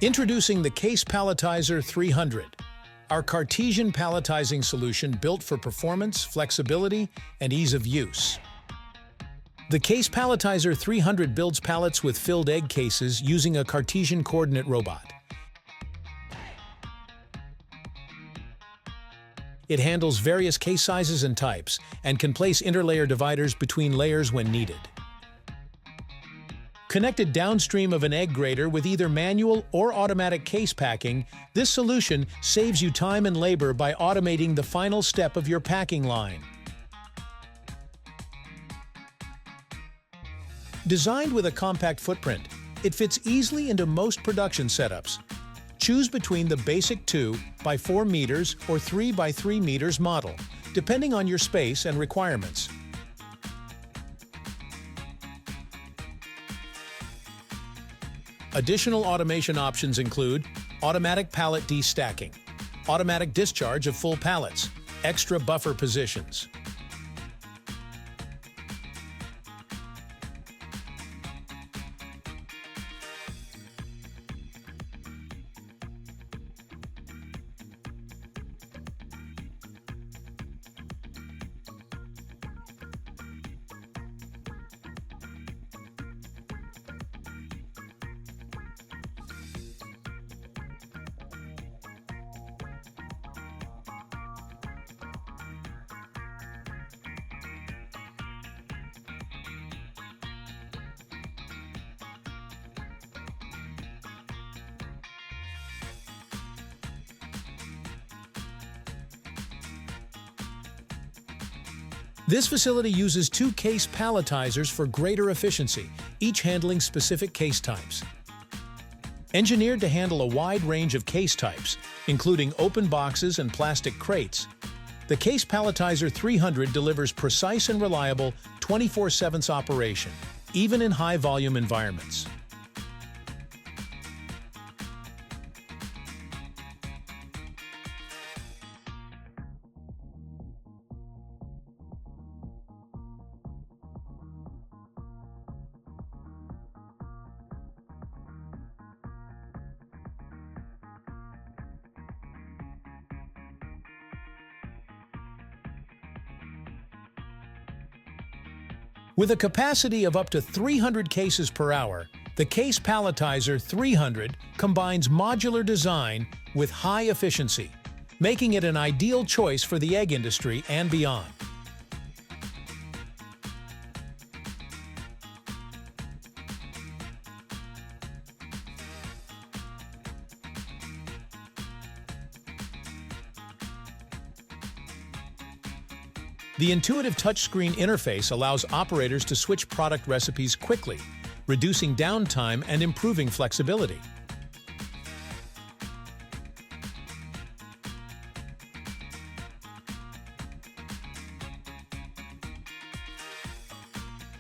Introducing the Case Palletizer 300, our cartesian palletizing solution built for performance, flexibility, and ease of use. The Case Palletizer 300 builds pallets with filled egg cases using a cartesian coordinate robot. It handles various case sizes and types and can place interlayer dividers between layers when needed. Connected downstream of an egg grater with either manual or automatic case packing, this solution saves you time and labor by automating the final step of your packing line. Designed with a compact footprint, it fits easily into most production setups. Choose between the basic 2 by 4 meters or 3 by 3 meters model, depending on your space and requirements. Additional automation options include automatic pallet destacking, automatic discharge of full pallets, extra buffer positions. This facility uses 2 case palletizers for greater efficiency, each handling specific case types. Engineered to handle a wide range of case types, including open boxes and plastic crates, the Case Palletizer 300 delivers precise and reliable 24/7 operation, even in high-volume environments. With a capacity of up to 300 cases per hour, the Case Palletizer 300 combines modular design with high efficiency, making it an ideal choice for the egg industry and beyond. The intuitive touchscreen interface allows operators to switch product recipes quickly, reducing downtime and improving flexibility.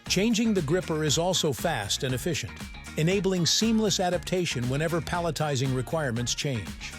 Changing the gripper is also fast and efficient, enabling seamless adaptation whenever palletizing requirements change.